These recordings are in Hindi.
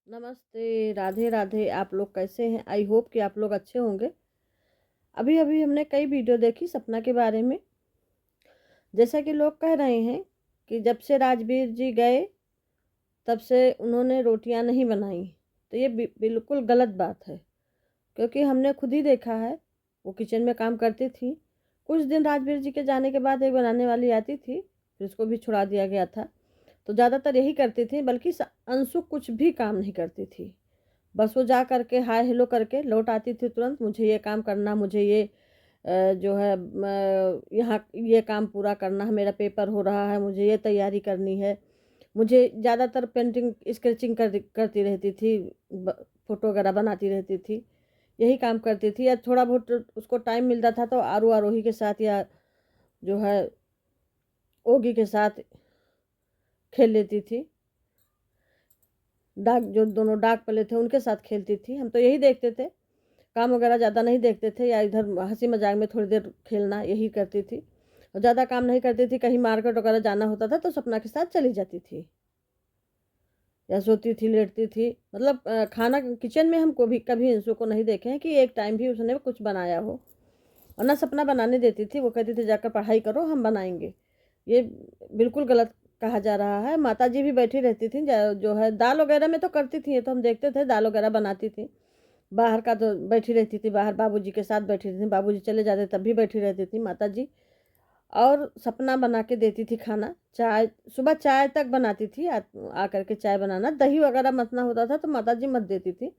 नमस्ते, राधे राधे। आप लोग कैसे हैं? आई होप कि आप लोग अच्छे होंगे। अभी अभी हमने कई वीडियो देखी सपना के बारे में। जैसा कि लोग कह रहे हैं कि जब से राजवीर जी गए तब से उन्होंने रोटियां नहीं बनाई। तो ये बिल्कुल गलत बात है, क्योंकि हमने खुद ही देखा है। वो किचन में काम करती थी। कुछ दिन राजवीर जी के जाने के बाद एक बनाने वाली आती थी, फिर उसको भी छुड़ा दिया गया था। तो ज़्यादातर यही करती थी, बल्कि अंशु कुछ भी काम नहीं करती थी। बस वो जा करके हाय हेलो करके लौट आती थी तुरंत। मुझे ये काम करना, मुझे ये जो है यहाँ ये काम पूरा करना है, मेरा पेपर हो रहा है, मुझे ये तैयारी करनी है। मुझे ज़्यादातर पेंटिंग स्केचिंग करती रहती थी, फोटो वगैरह बनाती रहती थी, यही काम करती थी। या थोड़ा बहुत उसको टाइम मिलता था तो आरू आरोही के साथ या जो है ओगी के साथ खेल लेती थी। डाक जो दोनों डाक पले थे उनके साथ खेलती थी। हम तो यही देखते थे, काम वगैरह ज़्यादा नहीं देखते थे, या इधर हंसी मजाक में थोड़ी देर खेलना यही करती थी। और ज़्यादा काम नहीं करती थी। कहीं मार्केट वगैरह जाना होता था तो सपना के साथ चली जाती थी, या सोती थी, लेटती थी। मतलब खाना किचन में हम को भी कभी इंसू को नहीं देखे हैं कि एक टाइम भी उसने कुछ बनाया हो। और ना सपना बनाने देती थी। वो कहती थी जाकर पढ़ाई करो, हम बनाएंगे। ये बिल्कुल गलत कहा जा रहा है। माता जी भी बैठी रहती थी, जो है दाल वगैरह में तो करती थी, ये तो हम देखते थे, दाल वगैरह बनाती थी। बाहर का तो बैठी रहती थी, बाहर बाबूजी के साथ बैठी रहती थी। बाबूजी चले जाते तब भी बैठी रहती थी माता जी। और सपना बना के देती थी खाना। चाय सुबह चाय तक बनाती थी। आकर के चाय बनाना, दही वगैरह मतना होता था तो माता जी मत देती थी।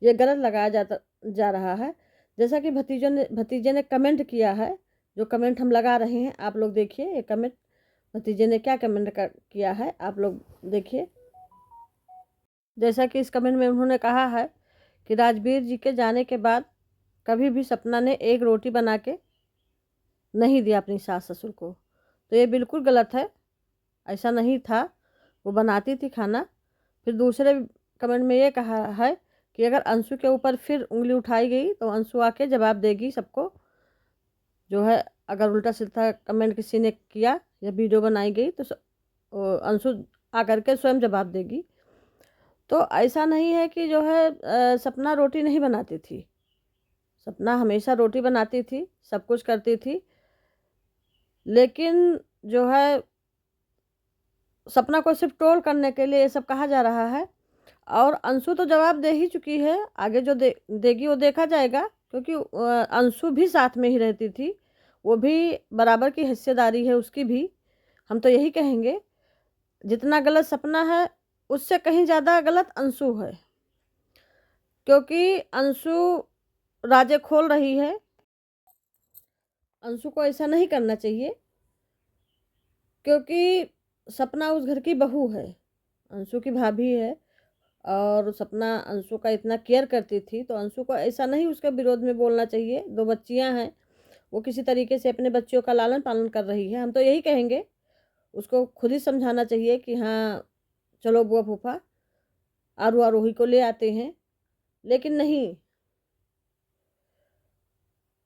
ये गलत लगाया जा रहा है। जैसा कि भतीजे ने कमेंट किया है, जो कमेंट हम लगा रहे हैं, आप लोग देखिए ये कमेंट। भतीजे ने क्या कमेंट किया है, आप लोग देखिए। जैसा कि इस कमेंट में उन्होंने कहा है कि राजवीर जी के जाने के बाद कभी भी सपना ने एक रोटी बना के नहीं दिया अपनी सास ससुर को। तो ये बिल्कुल गलत है, ऐसा नहीं था। वो बनाती थी खाना। फिर दूसरे कमेंट में ये कहा है कि अगर अंशु के ऊपर फिर उंगली उठाई गई तो अंशु आके जवाब देगी सबको। जो है अगर उल्टा सीधा कमेंट किसी ने किया या वीडियो बनाई गई तो अंशु आकर के स्वयं जवाब देगी। तो ऐसा नहीं है कि जो है सपना रोटी नहीं बनाती थी। सपना हमेशा रोटी बनाती थी, सब कुछ करती थी। लेकिन जो है सपना को सिर्फ ट्रोल करने के लिए ये सब कहा जा रहा है। और अंशु तो जवाब दे ही चुकी है। आगे जो देगी वो देखा जाएगा, क्योंकि अंशु भी साथ में ही रहती थी। वो भी बराबर की हिस्सेदारी है उसकी भी। हम तो यही कहेंगे, जितना गलत सपना है उससे कहीं ज़्यादा गलत अंशु है। क्योंकि अंशु राजे खोल रही है। अंशु को ऐसा नहीं करना चाहिए, क्योंकि सपना उस घर की बहू है, अंशु की भाभी है। और सपना अंशु का इतना केयर करती थी, तो अंशु को ऐसा नहीं उसके विरोध में बोलना चाहिए। दो बच्चियां हैं, वो किसी तरीके से अपने बच्चियों का लालन पालन कर रही है। हम तो यही कहेंगे, उसको खुद ही समझाना चाहिए कि हाँ चलो बुआ फूफा आरू आरोही को ले आते हैं। लेकिन नहीं,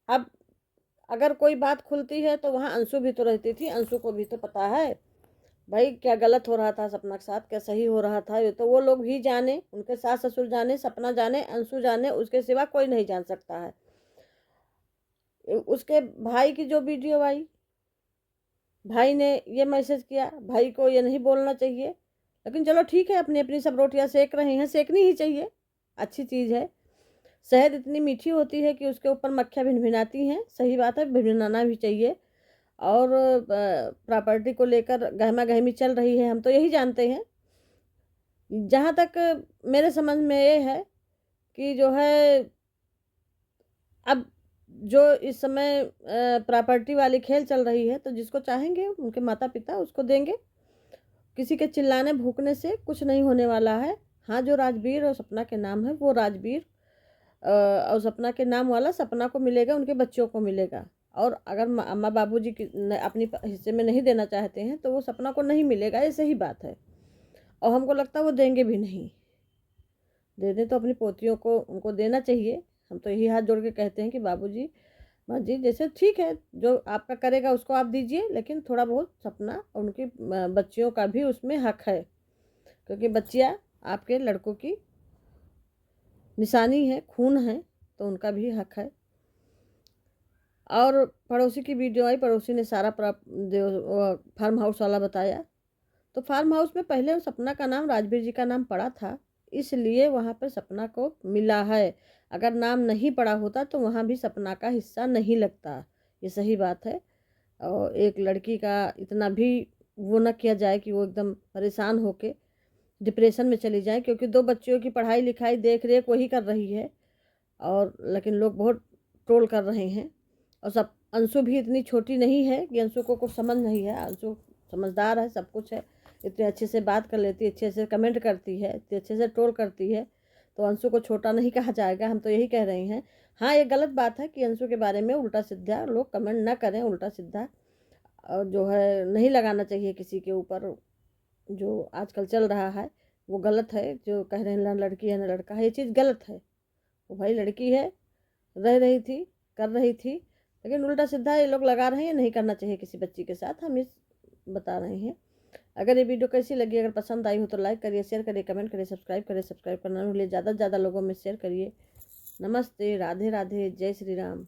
अब अगर कोई बात खुलती है तो वहाँ अंशु भी तो रहती थी। अंशु को भी तो पता है भाई क्या गलत हो रहा था सपना के साथ, क्या सही हो रहा था। ये तो वो लोग ही जाने, उनके सास ससुर जाने, सपना जाने, अंशु जाने, उसके सिवा कोई नहीं जान सकता है। उसके भाई की जो वीडियो आई, भाई ने ये मैसेज किया, भाई को ये नहीं बोलना चाहिए। लेकिन चलो ठीक है, अपनी अपनी सब रोटियां सेक रहे हैं, सेकनी ही चाहिए, अच्छी चीज़ है। शहद इतनी मीठी होती है कि उसके ऊपर मक्खियाँ भिनभिनाती हैं, सही बात है, भिनभिनाना भी चाहिए। और प्रॉपर्टी को लेकर गहमा गहमी चल रही है, हम तो यही जानते हैं। जहाँ तक मेरे समझ में ये है कि जो है अब जो इस समय प्रॉपर्टी वाली खेल चल रही है, तो जिसको चाहेंगे उनके माता पिता उसको देंगे। किसी के चिल्लाने भूकने से कुछ नहीं होने वाला है। हाँ, जो राजवीर और सपना के नाम है वो राजवीर और सपना के नाम वाला सपना को मिलेगा, उनके बच्चों को मिलेगा। और अगर अम्मा बाबूजी अपनी हिस्से में नहीं देना चाहते हैं तो वो सपना को नहीं मिलेगा, ये सही बात है। और हमको लगता है वो देंगे भी नहीं। दे दें तो अपनी पोतियों को उनको देना चाहिए। हम तो यही हाथ जोड़ के कहते हैं कि बाबूजी माँ जी जैसे ठीक है, जो आपका करेगा उसको आप दीजिए, लेकिन थोड़ा बहुत सपना और उनकी बच्चियों का भी उसमें हक है, क्योंकि बच्चियाँ आपके लड़कों की निशानी है, खून है, तो उनका भी हक है। और पड़ोसी की वीडियो आई, पड़ोसी ने सारा जो फार्म हाउस वाला बताया। तो फार्म हाउस में पहले सपना का नाम राजवीर जी का नाम पड़ा था, इसलिए वहाँ पर सपना को मिला है। अगर नाम नहीं पड़ा होता तो वहाँ भी सपना का हिस्सा नहीं लगता, ये सही बात है। और एक लड़की का इतना भी वो न किया जाए कि वो एकदम परेशान होके डिप्रेशन में चली जाए, क्योंकि 2 बच्चियों की पढ़ाई लिखाई देख रेख वही कर रही है। और लेकिन लोग बहुत ट्रोल कर रहे हैं। और सब अंशु भी इतनी छोटी नहीं है कि अंशु को कुछ समझ नहीं है। अंशु समझदार है, सब कुछ है, इतने अच्छे से बात कर लेती है, अच्छे से कमेंट करती है, इतने अच्छे से ट्रोल करती है, तो अंशु को छोटा नहीं कहा जाएगा। हम तो यही कह रहे हैं। हाँ, ये गलत बात है कि अंशु के बारे में उल्टा सीधा लोग कमेंट ना करें, उल्टा सीधा जो है नहीं लगाना चाहिए किसी के ऊपर। जो आजकल चल रहा है वो गलत है, जो कह रहे हैं ना लड़की है ना लड़का है, ये चीज़ गलत है। वो भाई लड़की है, रह रही थी, कर रही थी, लेकिन उल्टा सीधा ये लोग लगा रहे हैं, नहीं करना चाहिए किसी बच्ची के साथ। हम इस बता रहे हैं। अगर ये वीडियो कैसी लगी, अगर पसंद आई हो तो लाइक करिए, शेयर करिए, कमेंट करिए, सब्सक्राइब करिए। सब्सक्राइब करना न भूलिए, ज़्यादा से ज़्यादा लोगों में शेयर करिए। नमस्ते, राधे राधे, जय श्री राम।